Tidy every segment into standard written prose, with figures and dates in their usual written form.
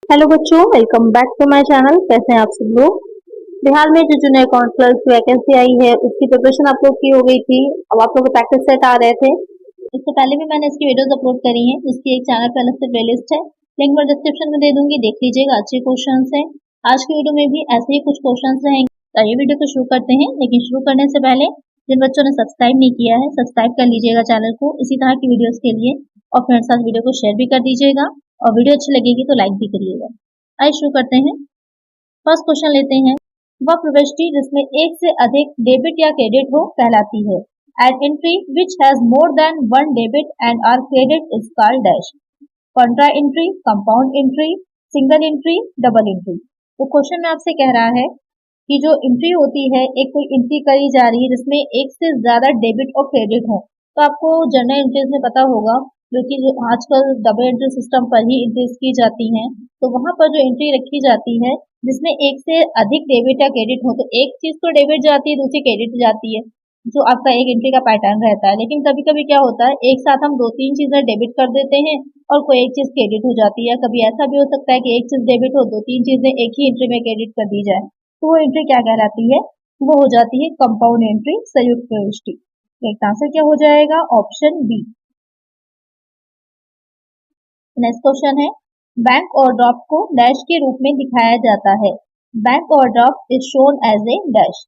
Hello बच्चों, welcome back to my channel. कैसे हैं आप सब लोग। बिहार में जो जूनियर काउंसलर की वैकेंसी आई है उसकी प्रिपरेशन आप लोग की हो गई थी। अब आप लोग प्रैक्टिस सेट आ रहे थे। इससे पहले भी मैंने इसकी वीडियोस अपलोड करी हैं। इसकी एक चैनल पे अलग से प्लेलिस्ट है, लिंक मैं डिस्क्रिप्शन में दे दूंगी, देख लीजिएगा। अच्छे क्वेश्चंस हैं। आज की वीडियो में भी ऐसे ही कुछ क्वेश्चंस रहेंगे। तो ये वीडियो को शुरू करते हैं, लेकिन शुरू करने से पहले जिन बच्चों ने सब्सक्राइब नहीं किया है सब्सक्राइब कर लीजिएगा चैनल को इसी तरह की वीडियोस के लिए, और फ्रेंड्स साथ वीडियो को शेयर भी कर दीजिएगा, और वीडियो अच्छी लगेगी तो लाइक भी करिएगा। आइए शुरू करते हैं। फर्स्ट क्वेश्चन लेते हैं। वह प्रविष्टि जिसमें एक से अधिक डेबिट या क्रेडिट हो कहलाती है। An entry which has more than one debit and or credit is called dash. Contra entry, compound entry, single entry, double entry. तो क्वेश्चन में आपसे कह रहा है कि जो एंट्री होती है, एक कोई एंट्री करी जा रही है जिसमें एक से ज्यादा डेबिट और क्रेडिट हो। तो आपको जनरल एंट्रीज में पता होगा, जो कि जो आजकल डबल एंट्री सिस्टम पर ही एंट्रीज की जाती हैं। तो वहां पर जो एंट्री रखी जाती है जिसमें एक से अधिक डेबिट या क्रेडिट हो, तो एक चीज तो डेबिट जाती है, दूसरी क्रेडिट जाती है, जो आपका एक एंट्री का पैटर्न रहता है। लेकिन कभी कभी क्या होता है, एक साथ हम दो तीन चीजें डेबिट कर देते हैं और कोई एक चीज क्रेडिट हो जाती है। कभी ऐसा भी हो सकता है कि एक चीज डेबिट हो, दो तीन चीजें एक ही एंट्री में क्रेडिट कर दी जाए। तो वो एंट्री क्या कहलाती है? वो हो जाती है कंपाउंड एंट्री, संयुक्त प्रविष्टि। इसका आंसर क्या हो जाएगा? Option B. नेक्स्ट क्वेश्चन है। बैंक ओवरड्राफ्ट को डैश के रूप में दिखाया जाता है। Bank overdraft is shown as a dash.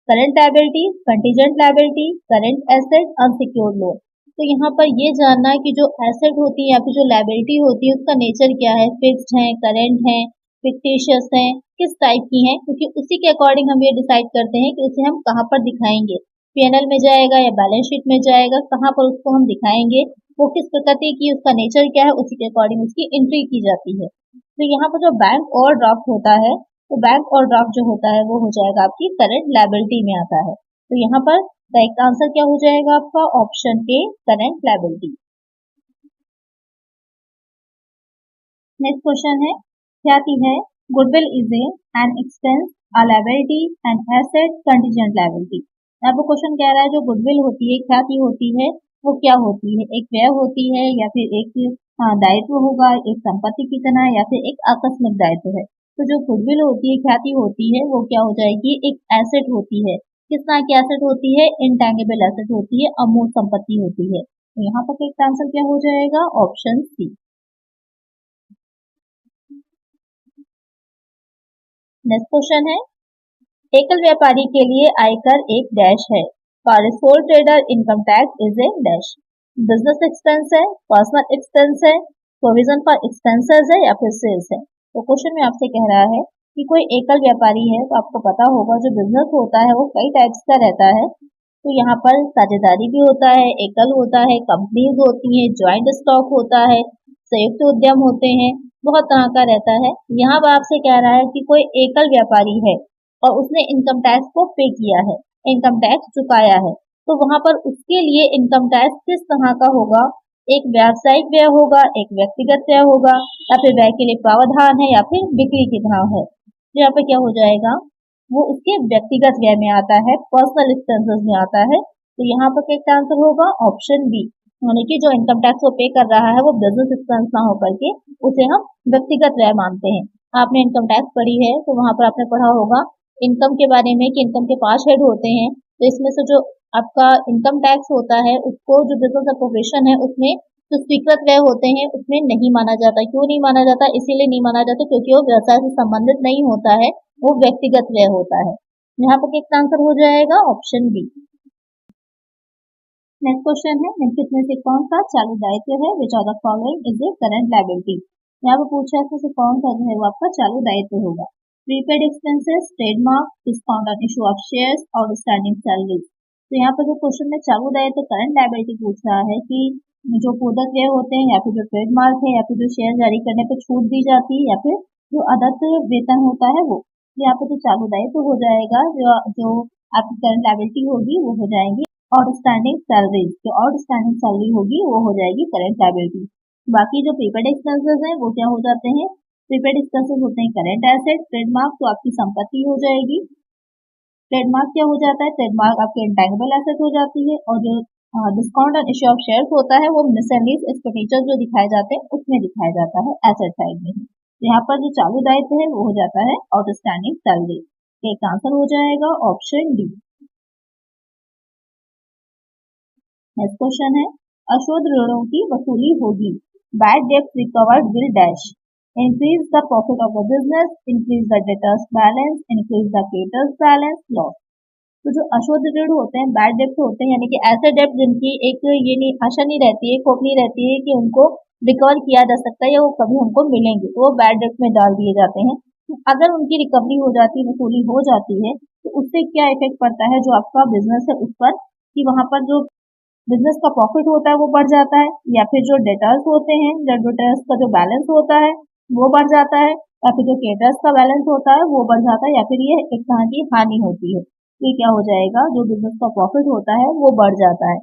Current liability, contingent liability, current asset, unsecured loan. तो यहाँ पर ये जानना है कि जो एसेट होती है या फिर जो लायबिलिटी होती है उसका नेचर क्या है, फिक्स्ड है, करंट है, फिक्टिशियस है, किस टाइप की है, क्योंकि उसी के अकॉर्डिंग हम ये डिसाइड करते हैं कि उसे हम कहाँ पर दिखाएंगे। पीएनएल में जाएगा या बैलेंस शीट में जाएगा, कहाँ पर उसको हम दिखाएंगे, वो किस प्रकृति की, उसका नेचर क्या है, उसी के अकॉर्डिंग उसकी एंट्री की जाती है। तो यहाँ पर जो बैंक ओवरड्राफ्ट होता है, तो बैंक ओवरड्राफ्ट जो होता है वो हो जाएगा आपकी करंट लायबिलिटी में आता है। तो यहाँ पर करेक्ट आंसर क्या हो जाएगा आपका? Option A, current liability. Next question है। ख्याति है goodwill is an expense, a liability, an asset, contingent liability. यहाँ पर क्वेश्चन कह रहा है जो गुडविल होती है, ख्याति होती है, वो क्या होती है? एक व्यय होती है या फिर एक दायित्व होगा, एक संपत्ति की तरह, या फिर एक आकस्मिक दायित्व है। तो जो गुडविल होती है, ख्याति होती है, वो क्या हो जाएगी? एक एसेट होती है। किस तरह की एसेट होती है? इंटैंगिबल एसेट होती है, अमूर्त संपत्ति होती है। तो यहाँ पर करेक्ट आंसर क्या हो जाएगा? Option C. नेक्स्ट क्वेश्चन है। एकल व्यापारी के लिए आयकर एक डैश है। For soul trader income tax is A dash. Business expense है, पर्सनल एक्सपेंस है, प्रोविजन फॉर एक्सपेंसेस है, या फिर सेल्स है। तो क्वेश्चन में आपसे कह रहा है कि कोई एकल व्यापारी है, तो आपको पता होगा जो बिजनेस होता है वो कई टाइप्स का रहता है। तो यहाँ पर साझेदारी भी होता है, एकल होता है, कंपनीज होती है, ज्वाइंट स्टॉक होता है, संयुक्त उद्यम होते हैं, बहुत तरह का रहता है। यहाँ पर आपसे कह रहा है कि कोई एकल व्यापारी है और उसने इनकम टैक्स को पे किया है, इनकम टैक्स चुकाया है, तो वहां पर उसके लिए इनकम टैक्स किस तरह का होगा? एक व्यावसायिक व्यय होगा, एक व्यक्तिगत व्यय होगा, या फिर व्यय के लिए प्रावधान है, या फिर बिक्री की तरह है। तो यहाँ पे क्या हो जाएगा? वो उसके व्यक्तिगत व्यय में आता है, पर्सनल एक्सपेंसेस में आता है। तो यहाँ पर क्या आंसर होगा? Option B. यानी कि जो इनकम टैक्स वो पे कर रहा है वो बिजनेस एक्सपेंस ना होकर के उसे हम व्यक्तिगत व्यय मानते हैं। आपने इनकम टैक्स पढ़ी है तो वहां पर आपने पढ़ा होगा इनकम के बारे में कि इनकम के 5 हेड होते हैं। तो इसमें से जो आपका इनकम टैक्स होता है उसको जो बिजनेस प्रोफेशन है उसमें जो स्वीकृत व्यय होते हैं उसमें नहीं माना जाता। क्यों नहीं माना जाता? इसीलिए नहीं माना जाता क्योंकि वो व्यवसाय से संबंधित नहीं होता है, वो व्यक्तिगत व्यय होता है। यहाँ पर किसका आंसर हो जाएगा? Option B. नेक्स्ट क्वेश्चन है। निम्नलिखित में से कौन सा चालू दायित्व है? Which of the following is a current liability. यहाँ पर पूछा है इसमें से कौन सा जो है वो आपका चालू दायित्व होगा? Prepaid expenses, trademark, discount on issue of shares, outstanding salary. तो यहाँ पर जो क्वेश्चन में चालू दायित्व करंट लायबिलिटी पूछ रहा है कि जो पूरक व्यय होते हैं, या फिर जो ट्रेडमार्क है, या फिर जो शेयर जारी करने पर छूट दी जाती है, या फिर जो अदत्त वेतन होता है वो। यहाँ पे जो चालू दायित्व हो जाएगा, जो आपकी करंट लायबिलिटी होगी वो हो जाएगी आउटस्टैंडिंग सैलरी। जो आउटस्टैंडिंग सैलरी होगी वो हो जाएगी करंट लायबिलिटी। बाकी जो प्रीपेड एक्सपेंसेस हैं वो क्या हो जाते हैं? प्रीपेड एक्सपेंसेस होते हैं करंट एसेट। ट्रेडमार्क तो आपकी संपत्ति हो जाएगी। ट्रेडमार्क क्या हो जाता है? ट्रेडमार्क आपके इंटैंगिबल एसेट हो जाती है। और जो discount on issue of shares होता है वो मिसलेनियस एक्सपेंडिचर जो दिखाए जाते हैं उसमें दिखाया जाता है, एसेट साइड में। तो यहाँ पर जो चालू दायित्व है वो हो जाता है आउटस्टैंडिंग सैलरी। एक आंसर हो जाएगा ऑप्शन डी। नेक्स्ट क्वेश्चन है, अशुद्ध ऋणों की वसूली होगी, बैड डेब्ट recovered will dash, increase the profit of the business, increase the debtors balance, increase the creditors balance, loss. तो जो अशुद्ध ऋण होते हैं, बैड डेब्ट होते हैं, यानी कि ऐसे डेब्ट जिनकी एक ये नहीं आशा नहीं रहती है, होप नहीं रहती है कि उनको रिकवर किया जा सकता है या वो कभी हमको मिलेंगे, तो वो बैड डेब्ट में डाल दिए जाते हैं। तो अगर उनकी रिकवरी हो जाती है, वसूली हो जाती है, तो उससे क्या इफेक्ट पड़ता है जो आपका बिजनेस है उस पर, कि वहां पर जो बिजनेस का प्रॉफिट होता है वो बढ़ जाता है, या फिर जो डेटर्स होते हैं, डेटर्स का जो बैलेंस होता है वो बढ़ जाता है, या फिर जो क्रेडिटर्स का बैलेंस होता है वो बढ़ जाता है, या फिर ये एक तरह की हानि होती है। ये क्या हो जाएगा, जो बिजनेस का प्रॉफिट होता है वो बढ़ जाता है।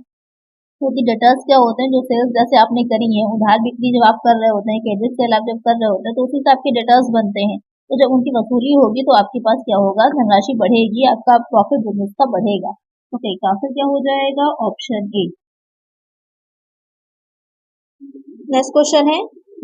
क्योंकि डेटर्स क्या होते हैं, जो सेल्स जैसे आपने करी है, उधार बिक्री जब आप कर रहे होते हैं, क्रेडिट सेल आप जब कर रहे होते हैं, तो उसी से आपके डेटर्स बनते हैं। तो जब उनकी वसूली होगी तो आपके पास क्या होगा, धनराशि बढ़ेगी, आपका प्रॉफिट बिजनेस का बढ़ेगा। तो इसका आंसर क्या हो जाएगा, ऑप्शन ए। नेक्स्ट क्वेश्चन है,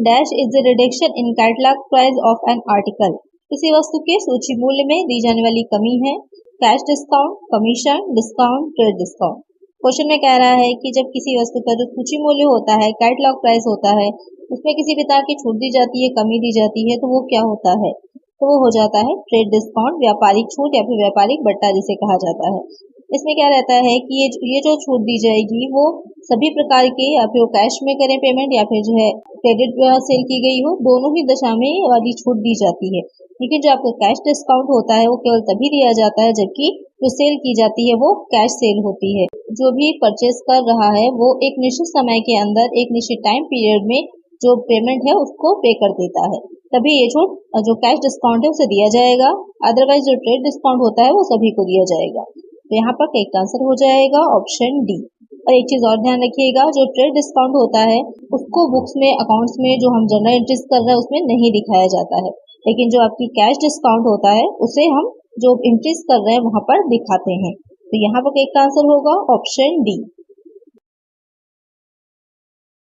dash is the reduction in catalogue price of an article, किसी वस्तु के सूची मूल्य में दी जाने वाली कमी है, cash discount, commission, discount, trade discount. Question में कह रहा है कि जब किसी वस्तु का जो सूची मूल्य होता है, कैटलॉग प्राइस होता है, उसमें किसी प्रकार की छूट दी जाती है, कमी दी जाती है, तो वो क्या होता है, तो वो हो जाता है ट्रेड डिस्काउंट, व्यापारिक छूट या फिर व्यापारिक बट्टा जिसे कहा जाता है। इसमें क्या रहता है कि ये जो छूट दी जाएगी वो सभी प्रकार के, या फिर कैश में करें पेमेंट या फिर जो है क्रेडिट सेल की गई हो, दोनों ही दशा में ये वाली छूट दी जाती है। लेकिन जो आपका कैश डिस्काउंट होता है वो केवल तभी दिया जाता है जबकि जो सेल की जाती है वो कैश सेल होती है। जो भी परचेज कर रहा है वो एक निश्चित समय के अंदर, एक निश्चित टाइम पीरियड में जो पेमेंट है उसको पे कर देता है, तभी ये छूट जो कैश डिस्काउंट है उसे दिया जाएगा। अदरवाइज जो ट्रेड डिस्काउंट होता है वो सभी को दिया जाएगा। तो यहाँ पर एक आंसर हो जाएगा ऑप्शन डी। और एक चीज और ध्यान रखिएगा, जो ट्रेड डिस्काउंट होता है उसको बुक्स में, अकाउंट्स में जो हम जनरल एंट्रीज कर रहे हैं उसमें नहीं दिखाया जाता है, लेकिन जो आपकी कैश डिस्काउंट होता है उसे हम जो एंट्रीज कर रहे हैं वहां पर दिखाते हैं। तो यहाँ पर एक आंसर होगा ऑप्शन डी।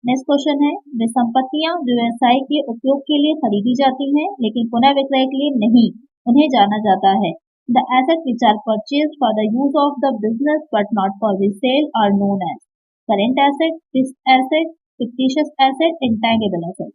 नेक्स्ट क्वेश्चन है, वे संपत्तियां जो व्यवसाय के उपयोग के लिए खरीदी जाती हैं लेकिन पुनः विक्रय के लिए नहीं, उन्हें जाना जाता है। The assets which are purchased for the use of the business but not for the sale are known as current asset, fixed asset, fictitious asset, intangible asset।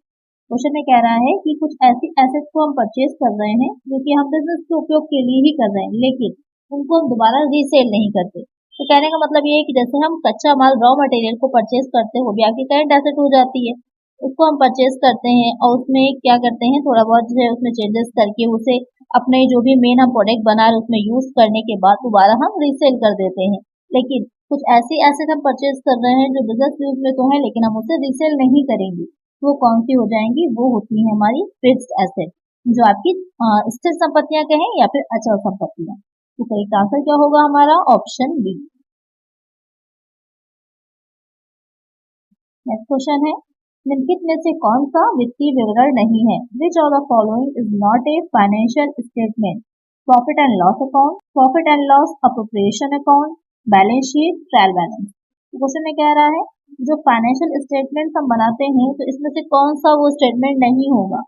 Question में कह रहा है कि कुछ ऐसी एसेट्स को हम परचेज कर रहे हैं जो कि हम बिजनेस के उपयोग के लिए ही कर रहे हैं, लेकिन उनको हम दोबारा रीसेल नहीं करते। तो कहने का मतलब ये है कि जैसे हम कच्चा माल, रॉ मटेरियल को परचेज करते हो, भी आपकी करंट एसेट हो जाती है, उसको हम परचेज करते हैं और उसमें क्या करते हैं, थोड़ा बहुत जो है उसमें चेंजेस करके उसे अपने जो भी मेन हम प्रोडक्ट बना रहे उसमें यूज करने के बाद दोबारा हम रीसेल कर देते हैं। लेकिन कुछ ऐसी एसेट हम परचेज कर रहे हैं जो बिजनेस यूज में तो है लेकिन हम उसे रीसेल नहीं करेंगे, वो कौन सी हो जाएंगी, वो होती है हमारी फिक्स्ड एसेट, जो आपकी स्थिर संपत्तियां कहें या फिर अचल संपत्तियां। तो सही आंसर क्या होगा हमारा, ऑप्शन बी। नेक्स्ट क्वेश्चन है, निम्नलिखित में से कौन सा वित्तीय विवरण नहीं है, which of the following is not a financial statement, profit and loss account, profit and loss appropriation account, balance sheet, trial balance. Question में कह रहा है जो फाइनेंशियल स्टेटमेंट हम बनाते हैं तो इसमें से कौन सा वो स्टेटमेंट नहीं होगा,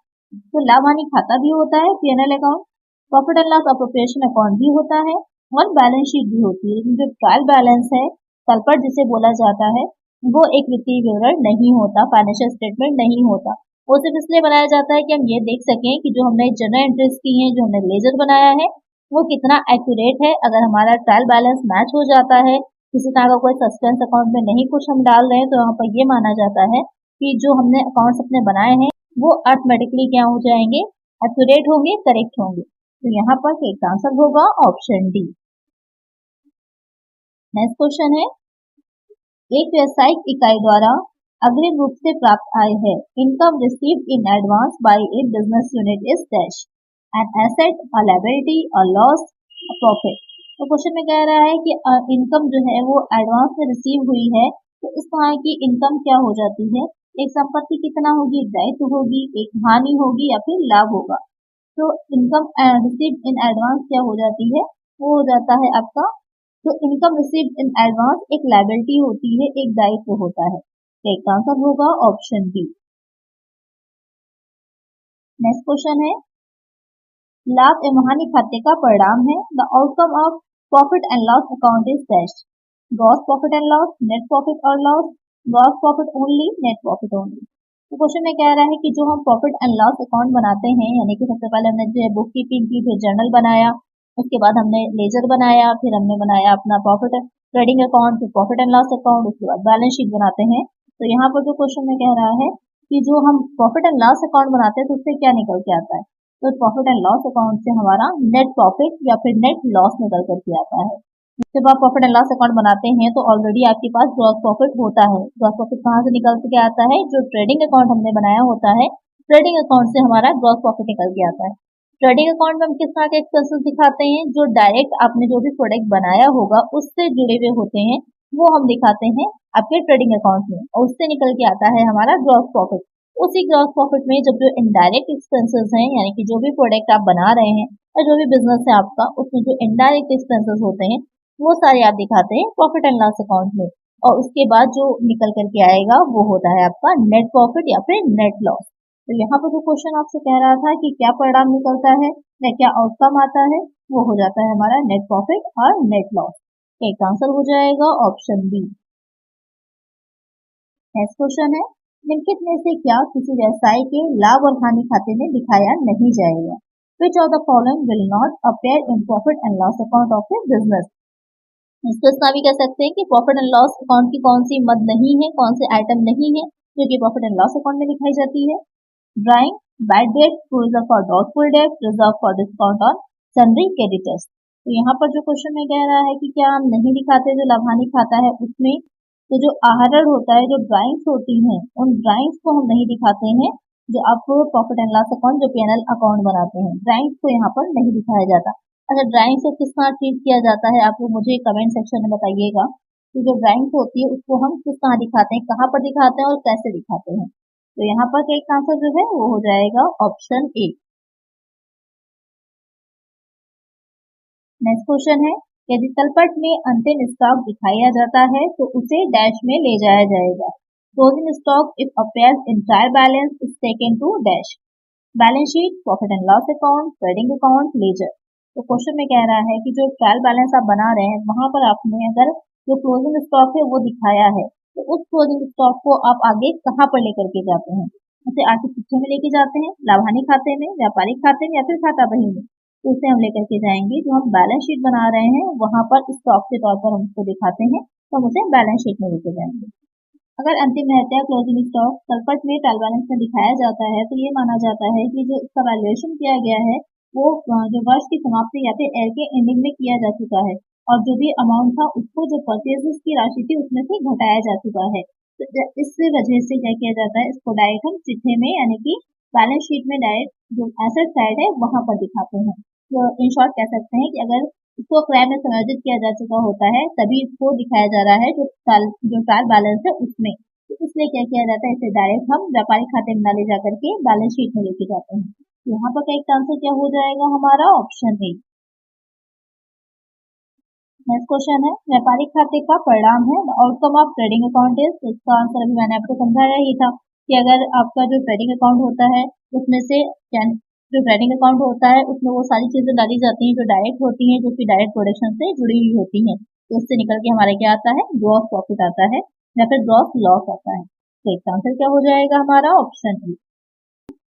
तो लाभ हानि खाता भी होता है, P&L account, profit and loss appropriation account भी होता है और बैलेंस शीट भी होती है, लेकिन जो ट्रायल बैलेंस है, तलपट जिसे बोला जाता है, वो एक वित्तीय विवरण नहीं होता, फाइनेंशियल स्टेटमेंट नहीं होता। वो सिर्फ इसलिए बनाया जाता है कि हम ये देख सकें कि जो हमने जनरल एंट्रीज की हैं, जो हमने लेजर बनाया है, वो कितना एक्यूरेट है। अगर हमारा ट्रायल बैलेंस मैच हो जाता है, किसी तरह का कोई सस्पेंस अकाउंट में नहीं कुछ हम डाल रहे हैं, तो यहाँ पर ये माना जाता है कि जो हमने अकाउंट्स अपने बनाए हैं वो ऑटोमेटिकली क्या हो जाएंगे, एक्यूरेट होंगे, करेक्ट होंगे। तो यहाँ पर एक आंसर होगा ऑप्शन डी। नेक्स्ट क्वेश्चन है, एक व्यावसायिक इकाई द्वारा अग्रिम रूप से प्राप्त आय है, income received in advance by a business unit is dash, an asset, a liability, a loss, a profit. तो क्वेश्चन में कह रहा है कि इनकम जो है वो एडवांस में रिसीव हुई है, तो इस तरह की इनकम क्या हो जाती है, एक संपत्ति कितना होगी, दायित्व होगी, एक हानि होगी या फिर लाभ होगा। तो इनकम रिसीव्ड इन एडवांस क्या हो जाती है, वो हो जाता है आपका, तो इनकम रिसीव्ड इन एडवांस एक लायबिलिटी होती है, एक दायित्व होता है। तो एक आंसर होगा ऑप्शन बी। नेक्स्ट क्वेश्चन है, लाभ एवं हानि खाते का परिणाम है। The outcome of profit and loss account is dash. Gross profit and loss, net profit और loss, gross profit only, net profit only. तो क्वेश्चन में कह रहा है कि जो हम प्रॉफिट एंड लॉस अकाउंट बनाते हैं, यानी कि सबसे पहले हमने जो बुक कीपिंग की, फिर जर्नल बनाया, उसके बाद हमने लेजर बनाया, फिर हमने बनाया अपना प्रॉफिट ट्रेडिंग अकाउंट, फिर प्रॉफिट एंड लॉस अकाउंट, उसके बाद बैलेंस शीट बनाते हैं। तो यहाँ पर जो क्वेश्चन में कह रहा है कि जो हम प्रॉफिट एंड लॉस अकाउंट बनाते हैं तो उससे क्या निकल के आता है। तो प्रॉफिट एंड लॉस अकाउंट से हमारा नेट प्रॉफिट या फिर नेट लॉस निकल करके आता है। जब आप प्रॉफिट एंड लॉस अकाउंट बनाते हैं तो ऑलरेडी आपके पास ग्रॉस प्रॉफिट होता है। ग्रॉस प्रॉफिट कहाँ से निकल के आता है, जो ट्रेडिंग अकाउंट हमने बनाया होता है, ट्रेडिंग अकाउंट से हमारा ग्रॉस प्रॉफिट निकल के आता है। ट्रेडिंग अकाउंट में हम किस तरह के एक्सपेंसेस दिखाते हैं, जो डायरेक्ट आपने जो भी प्रोडक्ट बनाया होगा उससे जुड़े हुए होते हैं, वो हम दिखाते हैं आपके ट्रेडिंग अकाउंट में, और उससे निकल के आता है हमारा ग्रॉस प्रॉफिट। उसी ग्रॉस प्रॉफिट में जब जो इनडायरेक्ट एक्सपेंसेस हैं, यानी कि जो भी प्रोडक्ट आप बना रहे हैं या जो भी बिजनेस है आपका, उसमें जो इनडायरेक्ट एक्सपेंसेस होते हैं वो सारे आप दिखाते हैं प्रॉफिट एंड लॉस अकाउंट में, और उसके बाद जो निकल करके आएगा वो होता है आपका नेट प्रॉफिट या फिर नेट लॉस। तो यहाँ पर जो क्वेश्चन आपसे कह रहा था कि क्या परिणाम निकलता है या क्या आउटकम आता है, वो हो जाता है हमारा नेट प्रॉफिट और नेट लॉस। एक आंसर हो जाएगा ऑप्शन बी। नेक्स्ट क्वेश्चन है, निम्नलिखित में से क्या किसी व्यवसाय के लाभ और हानि खाते में दिखाया नहीं जाएगा। Which of the following will not appear in profit and loss account of a business? इसको इतना भी कह सकते हैं कि प्रॉफिट एंड लॉस अकाउंट की कौन सी मद नहीं है, कौन से आइटम नहीं है जो कि प्रॉफिट एंड लॉस अकाउंट में दिखाई जाती है। Drawing, bad debt, provision for doubtful debt, reserve for discount on sundry creditors. तो यहाँ पर जो क्वेश्चन में कह रहा है कि क्या हम नहीं दिखाते जो लाभानी खाता है उसमें, तो जो आहरण होता है, जो ड्राइंग्स होती हैं, उन ड्राइंग्स को हम नहीं दिखाते हैं। जो आप प्रॉफिट एंड लॉस अकाउंट, जो पीएनएल अकाउंट बनाते हैं, ड्राइंग्स को यहाँ पर नहीं दिखाया जाता। अच्छा, ड्राइंग्स को किस तरह ट्रीट किया जाता है, आप मुझे कमेंट सेक्शन में बताइएगा कि जो ड्राइंग्स होती है उसको हम किस तरह दिखाते हैं, कहाँ पर दिखाते हैं और कैसे दिखाते हैं। तो यहाँ पर एक आंसर जो है वो हो जाएगा ऑप्शन ए। नेक्स्ट क्वेश्चन है, यदि तलपट में अंतिम स्टॉक दिखाया जाता है तो उसे डैश में ले जाया जाएगा। Closing stock if appears in trial balance is taken to dash. Balance sheet, profit and loss account, trading account, ledger. तो क्वेश्चन में कह रहा है कि जो ट्रायल बैलेंस आप बना रहे हैं वहां पर आपने अगर जो क्लोजिंग स्टॉक है वो दिखाया है, तो उस क्लोजिंग स्टॉक को आप आगे कहाँ पर लेकर के जाते हैं। उसे आर्थिक चिट्ठे में लेके जाते हैं, लाभानी खाते में, व्यापारिक खाते में, या फिर खाता बही में। तो उसे हम लेकर के जाएंगे, जो हम बैलेंस शीट बना रहे हैं वहां पर स्टॉक के तौर पर हम उसको दिखाते हैं, तो हम उसे बैलेंस शीट में लेके जाएंगे। अगर अंतिम रहता है क्लोजिंग स्टॉक तलपट में ट्रायल बैलेंस में दिखाया जाता है, तो ये माना जाता है कि जो इसका वैल्यूएशन किया गया है वो जो वर्ष की समाप्ति या फिर ईयर के एंडिंग में किया जा चुका है, और जो भी अमाउंट था उसको, जो परचेजेस की राशि थी उसमें से घटाया जा चुका है। तो इस वजह से क्या किया जाता है, इसको डायरेक्ट हम चिट्ठे में यानी कि बैलेंस शीट में डायरेक्ट जो एसेट साइड है वहां पर दिखाते हैं। तो इन शॉर्ट कह सकते हैं कि अगर इसको क्रय में समायोजित किया जा चुका होता है तभी इसको दिखाया जा रहा है जो ट्रायल बैलेंस है उसमें। तो इसलिए क्या किया जाता है, इसे डायरेक्ट हम व्यापारिक खाते में ना ले जाकर के बैलेंस शीट में लेके जाते हैं। तो यहाँ पर करेक्ट आंसर क्या हो जाएगा हमारा ऑप्शन ए। नेक्स्ट क्वेश्चन है, व्यापारिक खाते का परिणाम है outcome of trading account is. इसका आंसर अभी मैंने आपको समझाया ही था कि अगर आपका जो ट्रेडिंग अकाउंट होता है उसमें से जो ट्रेडिंग अकाउंट होता है उसमें वो सारी चीजें डाली जाती हैं जो डायरेक्ट होती हैं, जो कि डायरेक्ट प्रोडक्शन से जुड़ी हुई होती हैं, तो उससे निकल के हमारे क्या आता है, ग्रॉस प्रॉफिट आता है या फिर ग्रॉस लॉस आता है। तो इसका आंसर क्या हो जाएगा हमारा ऑप्शन ए।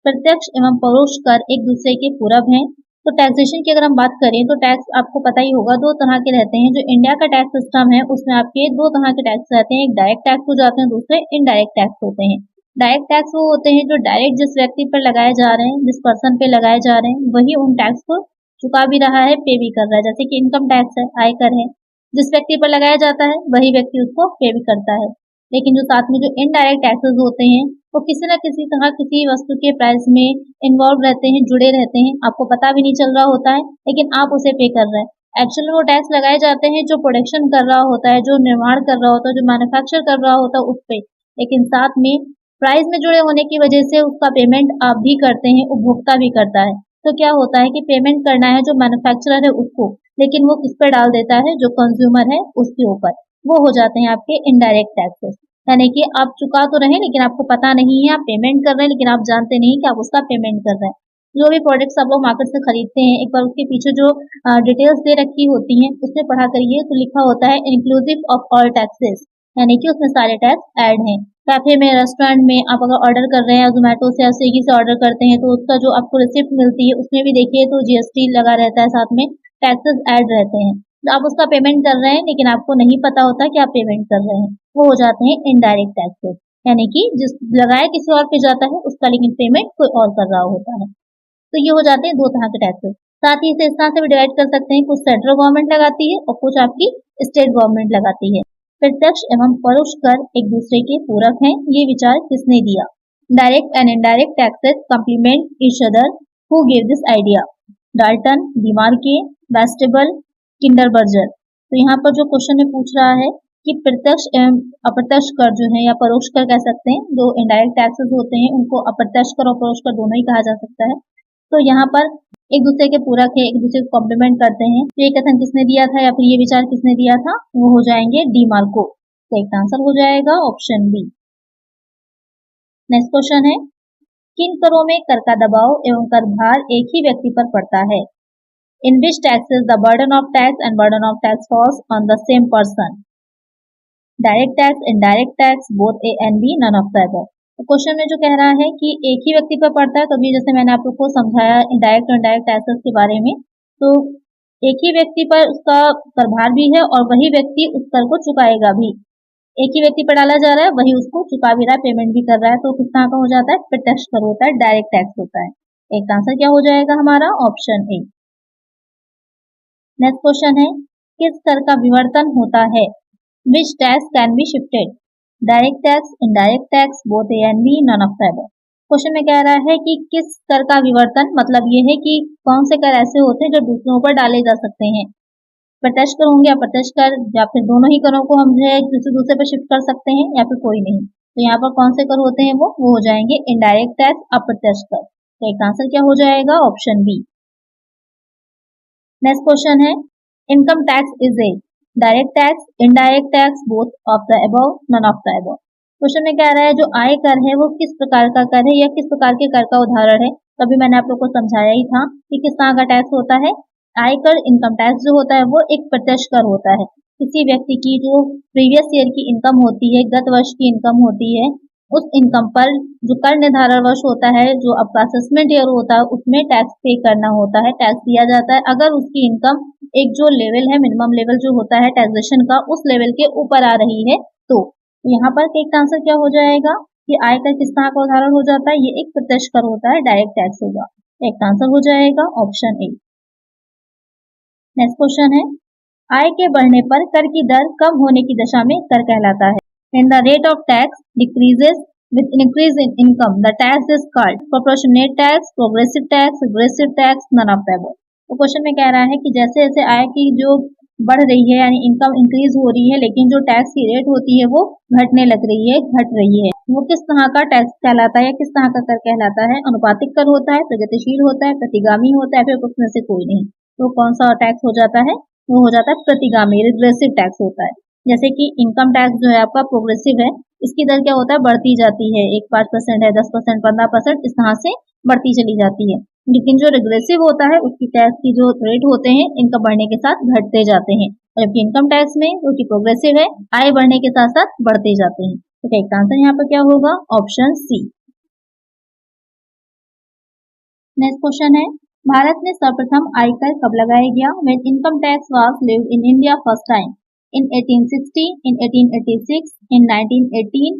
प्रत्यक्ष एवं परोक्ष कर एक दूसरे के पूरक हैं। तो टैक्सेशन की अगर हम बात करें तो टैक्स आपको पता ही होगा दो तरह के रहते हैं। जो इंडिया का टैक्स सिस्टम है उसमें आपके दो तरह के टैक्स रहते हैं, एक डायरेक्ट टैक्स हो जाते हैं, दूसरे इनडायरेक्ट टैक्स होते हैं। डायरेक्ट टैक्स वो होते हैं जो डायरेक्ट जिस व्यक्ति पर लगाए जा रहे हैं, जिस पर्सन पे लगाए जा रहे हैं, वही उन टैक्स को चुका भी रहा है, पे भी कर रहा है। जैसे कि इनकम टैक्स है, आयकर है, जिस व्यक्ति पर लगाया जाता है वही व्यक्ति उसको पे भी करता है। लेकिन जो साथ में जो इनडायरेक्ट टैक्सेस होते हैं वो किसी न किसी तरह किसी वस्तु के प्राइस में इन्वॉल्व रहते हैं, जुड़े रहते हैं, आपको पता भी नहीं चल रहा होता है लेकिन आप उसे पे कर रहे हैं। एक्चुअली वो टैक्स लगाए जाते हैं जो प्रोडक्शन कर रहा होता है, जो निर्माण कर रहा होता है, जो मैन्युफैक्चर कर रहा होता है उस पे, लेकिन साथ में प्राइस में जुड़े होने की वजह से उसका पेमेंट आप भी करते हैं, उपभोक्ता भी करता है। तो क्या होता है कि पेमेंट करना है जो मैन्युफैक्चरर है उसको, लेकिन वो किस पे डाल देता है, जो कंज्यूमर है उसके ऊपर। वो हो जाते हैं आपके इनडायरेक्ट टैक्सेस। यानी कि आप चुका तो रहे लेकिन आपको पता नहीं है, आप पेमेंट कर रहे हैं लेकिन आप जानते नहीं कि आप उसका पेमेंट कर रहे हैं। जो भी प्रोडक्ट्स आप लोग मार्केट से खरीदते हैं, एक बार उसके पीछे जो डिटेल्स दे रखी होती हैं उसमें पढ़ा करिए, तो लिखा होता है इंक्लूसिव ऑफ ऑल टैक्सेस, यानी कि उसमें सारे टैक्स ऐड हैं। कैफे में, रेस्टोरेंट में आप अगर ऑर्डर कर रहे हैं, जोमेटो से या स्विगी से ऑर्डर करते हैं, तो उसका जो आपको रिसिप्ट मिलती है उसमें भी देखिए तो जीएसटी लगा रहता है, साथ में टैक्सेस ऐड रहते हैं। तो आप उसका पेमेंट कर रहे हैं लेकिन आपको नहीं पता होता कि आप पेमेंट कर रहे हैं, वो हो जाते हैं इनडायरेक्ट टैक्सेस, यानी कि जिस लगाया किसी और पे जाता है उसका लेकिन पेमेंट कोई और कर रहा होता है। तो ये हो जाते हैं दो तरह के टैक्सेस। साथ ही इसे इस तरह से भी डिवाइड कर सकते हैं, कुछ सेंट्रल गवर्नमेंट लगाती है और कुछ आपकी स्टेट गवर्नमेंट लगाती है। प्रत्यक्ष एवं परोक्ष कर एक दूसरे के पूरक हैं, ये विचार किसने दिया? Direct and indirect taxes complement each other, who give this idea? Dalton, De Marco, Bastable, Kindleberger. तो यहाँ पर जो क्वेश्चन में पूछ रहा है कि प्रत्यक्ष एवं अप्रत्यक्ष कर जो है या परोक्ष कर कह सकते हैं, जो इनडायरेक्ट टैक्सेस होते हैं उनको अप्रत्यक्ष कर और परोक्ष कर दोनों ही कहा जा सकता है। तो यहाँ पर एक दूसरे के पूरक है, एक दूसरे को कॉम्प्लीमेंट करते हैं। तो ये कथन किसने दिया था या फिर ये विचार किसने दिया था? वो हो जाएंगे डीमार्को। तो एक आंसर हो जाएगा ऑप्शन बी। नेक्स्ट क्वेश्चन है, किन करों में कर का दबाव एवं कर भार एक ही व्यक्ति पर पड़ता है? In which taxes the burden of tax and burden of tax falls on the same person? Direct tax, indirect tax, both A and B, none of the above. तो क्वेश्चन में जो कह रहा है कि एक ही व्यक्ति पर पड़ता है, तो अभी जैसे मैंने आप लोग को समझाया इनडायरेक्ट और इनडायरेक्ट टैक्सेस के बारे में, तो एक ही व्यक्ति पर उसका कर भार भी है और वही व्यक्ति उस कर को चुकाएगा भी। एक ही व्यक्ति पर डाला जा रहा है, वही उसको चुका भी रहा है, पेमेंट भी कर रहा है, तो किस तरह का हो जाता है? प्रत्यक्ष कर होता है, डायरेक्ट टैक्स होता है। एक आंसर क्या हो जाएगा हमारा? Option A. नेक्स्ट क्वेश्चन है, किस कर का विवर्तन होता है? Which tax can be shifted? Direct tax, indirect tax, both A and B, none of the above. Question में कह रहा है कि किस कर का विवर्तन, मतलब ये है कि कौन से कर ऐसे होते हैं जो दूसरों पर डाले जा सकते हैं? प्रत्यक्ष कर होंगे, अप्रत्यक्ष कर, या फिर दोनों ही करों को हम जो है दूसरे पर शिफ्ट कर सकते हैं, या फिर कोई नहीं। तो यहाँ पर कौन से कर होते हैं? वो हो जाएंगे इनडायरेक्ट टैक्स, अप्रत्यक्ष कर। तो एक आंसर क्या हो जाएगा? Option B. नेक्स्ट क्वेश्चन है, income tax is a direct tax, indirect tax, both of the above, none of the above. Question में कह रहा है जो आय कर है वो किस प्रकार का कर है या किस प्रकार के कर का उदाहरण है? तभी मैंने आप लोग को समझाया ही था कि किस तरह का टैक्स होता है। आयकर, इनकम टैक्स जो होता है वो एक प्रत्यक्ष कर होता है। किसी व्यक्ति की जो प्रीवियस ईयर की इनकम होती है, गत वर्ष की इनकम होती है, उस इनकम पर जो कर निर्धारण वर्ष होता है, जो आपका असेसमेंट ईयर होता है, उसमें टैक्स पे करना होता है, टैक्स दिया जाता है। अगर उसकी इनकम एक जो लेवल है, मिनिमम लेवल जो होता है टैक्सेशन का, उस लेवल के ऊपर आ रही है, तो यहाँ पर एक आंसर क्या हो जाएगा कि आयकर किस तरह का उदाहरण हो जाता है? ये एक प्रत्यक्ष कर होता है, डायरेक्ट टैक्स होगा। एक आंसर हो जाएगा ऑप्शन ए। नेक्स्ट क्वेश्चन है, आय के बढ़ने पर कर की दर कम होने की दशा में कर कहलाता है। When the rate of tax decreases with increase in income, the tax is called proportionate tax, progressive tax, regressive tax, none of the above. तो क्वेश्चन में कह रहा है कि जैसे जैसे आय की जो बढ़ रही है, यानी इनकम इंक्रीज हो रही है, लेकिन जो टैक्स की रेट होती है वो घटने लग रही है, घट रही है, वो किस तरह का टैक्स कहलाता है या किस तरह का कर कहलाता है? अनुपातिक कर होता है, प्रगतिशील होता है, प्रतिगामी होता है, फिर उसमें से कोई नहीं। तो कौन सा टैक्स हो जाता है? वो हो जाता है प्रतिगामी, रिग्रेसिव टैक्स होता है। जैसे कि इनकम टैक्स जो है आपका प्रोग्रेसिव है, इसकी दर क्या होता है? बढ़ती जाती है, एक 5% है, 10%, 15%, इस तरह से बढ़ती चली जाती है। लेकिन जो रिग्रेसिव होता है उसकी टैक्स की जो रेट होते हैं इनकम बढ़ने के साथ घटते जाते हैं, जबकि इनकम टैक्स में जो कि प्रोग्रेसिव है, आय बढ़ने के साथ साथ बढ़ते जाते हैं। तो एक आंसर यहाँ पर क्या होगा? Option C. नेक्स्ट क्वेश्चन है, भारत में सर्वप्रथम आयकर कब लगाया गया? When income tax was levied in India first time? In 1860, in 1886, in 1918,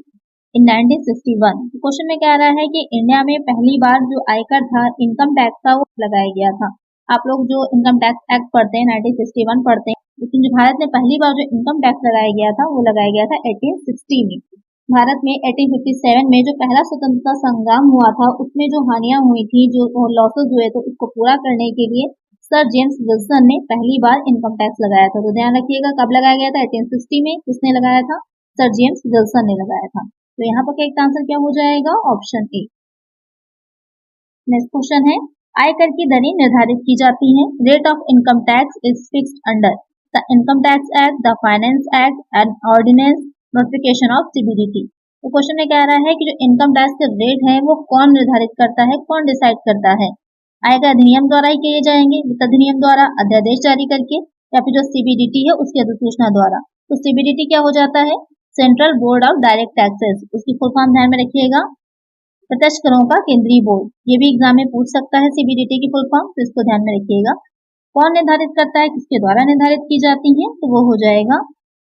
in 1961। Question में कह रहा है कि इंडिया में पहली बार जो आयकर था, इनकम टैक्स था, वो लगाया गया था। आप लोग जो इनकम टैक्स एक्ट पढ़ते हैं 1961 पढ़ते हैं, लेकिन जो भारत में पहली बार जो इनकम टैक्स लगाया गया था वो लगाया गया था 1860 में। भारत में 1857 में जो पहला स्वतंत्रता संग्राम हुआ था, उसमें जो हानियां हुई थी, जो लॉसेस हुए थे, उसको पूरा करने के लिए सर जेम्स विल्सन ने पहली बार इनकम टैक्स लगाया था। तो ध्यान रखिएगा कब लगाया गया था? 1860 में। किसने लगाया था? सर जेम्स विल्सन ने लगाया था। तो यहाँ पर एक आंसर क्या हो जाएगा? Option A. नेक्स्ट क्वेश्चन है, आयकर की दरें निर्धारित की जाती हैं। Rate of income tax is fixed under the income tax act, the finance act, and ordinance, notification of CBDT. तो क्वेश्चन में कह रहा है कि जो इनकम टैक्स के रेट है वो कौन निर्धारित करता है, कौन डिसाइड करता है। आयकर अधिनियम द्वारा ही किए जाएंगे, वित्त अधिनियम द्वारा अध्यादेश जारी करके, या फिर जो सीबीडीटी है उसकी अधिसूचना द्वारा। तो सीबीडीटी क्या हो जाता है, central board of direct taxes. उसकी फुल फॉर्म ध्यान में रखिएगा, प्रत्यक्ष करों का केंद्रीय बोर्ड। ये भी एग्जाम में पूछ सकता है सीबीडीटी की फुल फॉर्म, तो इसको ध्यान में रखिएगा। कौन निर्धारित करता है, किसके द्वारा निर्धारित की जाती है, तो वो हो जाएगा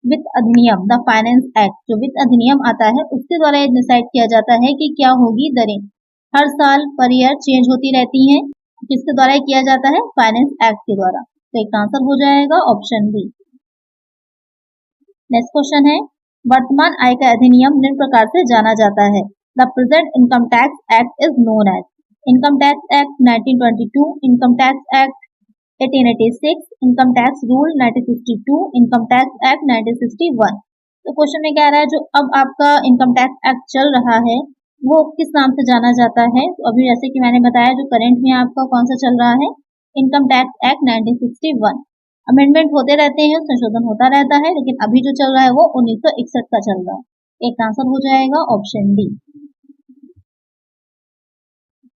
वित्त अधिनियम, द फाइनेंस एक्ट। जो वित्त अधिनियम आता है उसके द्वारा ये डिसाइड किया जाता है कि क्या होगी दरें। हर साल पर ईयर चेंज होती रहती हैं। किसके द्वारा किया जाता है, फाइनेंस एक्ट के द्वारा। तो एक आंसर हो जाएगा ऑप्शन बी। नेक्स्ट क्वेश्चन है, वर्तमान आय का अधिनियम निम्न प्रकार से जाना जाता है। The present income tax act is known as income tax act 1922, income tax act 1886, income tax rule 1962, income tax act 1961। तो क्वेश्चन में कह रहा है जो अब आपका इनकम टैक्स एक्ट चल रहा है वो किस नाम से जाना जाता है। तो अभी जैसे कि मैंने बताया जो करंट में आपका कौन सा चल रहा है, इनकम टैक्स एक्ट 1961। अमेंडमेंट होते रहते हैं, संशोधन होता रहता है, लेकिन अभी जो चल रहा है वो 1961 का चल रहा है। एक आंसर हो जाएगा ऑप्शन डी।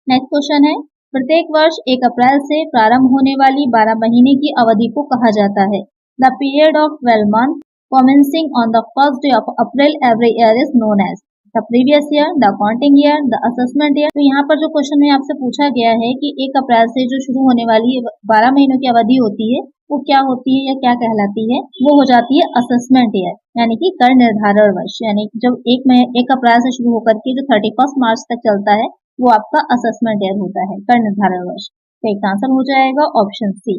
नेक्स्ट क्वेश्चन है, प्रत्येक वर्ष 1 अप्रैल से प्रारंभ होने वाली 12 महीने की अवधि को कहा जाता है। The period of 12 month commencing on the first day of April every year is known as the previous year, the accounting year, the assessment year। तो यहाँ पर जो क्वेश्चन में आपसे पूछा गया है कि 1 अप्रैल से जो शुरू होने वाली 12 महीनों की अवधि होती है वो क्या होती है या क्या कहलाती है, वो हो जाती है असेसमेंट ईयर, यानी कि कर निर्धारण वर्ष। यानी जब 1 अप्रैल से शुरू होकर के जो 31 मार्च तक चलता है वो आपका असेसमेंट ईयर होता है, कर निर्धारण वर्ष। तो एक आंसर हो जाएगा ऑप्शन सी।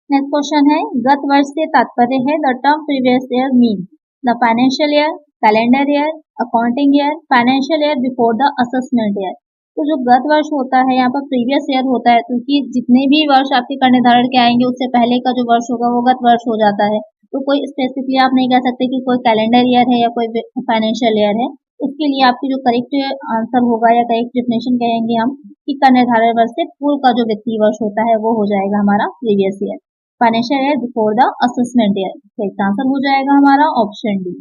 नेक्स्ट क्वेश्चन है, गत वर्ष से तात्पर्य है the term previous year mean the financial year, calendar year, accounting year, financial year before the assessment year. तो जो गत वर्ष होता है यहाँ पर प्रीवियस ईयर होता है, क्योंकि जितने भी वर्ष आपके कर निर्धारण के आएंगे उससे पहले का जो वर्ष होगा वो गत वर्ष हो जाता है। तो कोई स्पेसिफिकली आप नहीं कह सकते कि कोई कैलेंडर ईयर है या कोई फाइनेंशियल ईयर है। इसके लिए आपकी जो करेक्ट आंसर होगा या करेक्ट डेफिनेशन कहेंगे हम कि कर निर्धारण वर्ष से पूर्व का जो वित्तीय वर्ष होता है वो हो जाएगा हमारा previous year, financial year before the assessment year. तो इसका आंसर हो जाएगा हमारा ऑप्शन डी।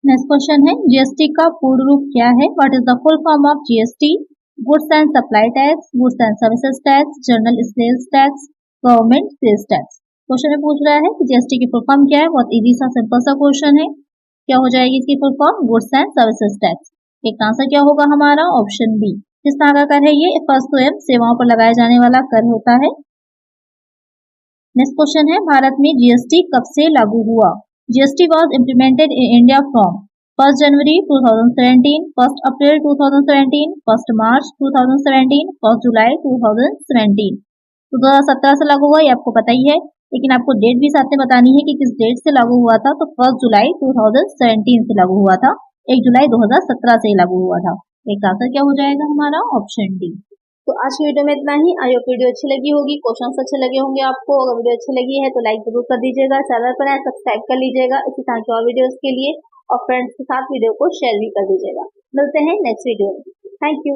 नेक्स्ट क्वेश्चन है, जीएसटी का पूर्ण रूप क्या है, what is the full form of GST. Goods and supply tax, goods and services tax, general sales tax, government sales tax. Question में पूछ रहा है कि जीएसटी की फुल फॉर्म क्या है। बहुत इजी सा सिंपल सा क्वेश्चन है। क्या हो जाएगी इसकी full form, goods and services tax. एक आंसर क्या होगा हमारा ऑप्शन बी। किस तरह का कर है ये, वस्तु एवं सेवाओं पर लगाए जाने वाला कर होता है। नेक्स्ट क्वेश्चन है, भारत में जीएसटी कब से लागू हुआ। GST was implemented in India from 1 जनवरी 2017, 1 अप्रैल 2017, 1 मार्च 2017, 1 जुलाई 2017। तो 2017 से लागू हुआ ये आपको पता ही है, लेकिन आपको डेट भी साथ में बतानी है कि किस डेट से लागू हुआ था। तो 1 जुलाई 2017 से लागू हुआ था, 1 जुलाई 2017 से लागू हुआ था। एक आंसर क्या हो जाएगा हमारा ऑप्शन डी। तो आज की वीडियो में इतना ही। आई होप वीडियो अच्छी लगी होगी, क्वेश्चन अच्छे लगे होंगे आपको। अगर वीडियो अच्छी लगी है तो लाइक जरूर कर दीजिएगा, चैनल पर नए सब्सक्राइब कर लीजिएगा इसी तरह की और वीडियोस के लिए, और फ्रेंड्स के साथ वीडियो को शेयर भी कर दीजिएगा। मिलते हैं नेक्स्ट वीडियो में। Thank you.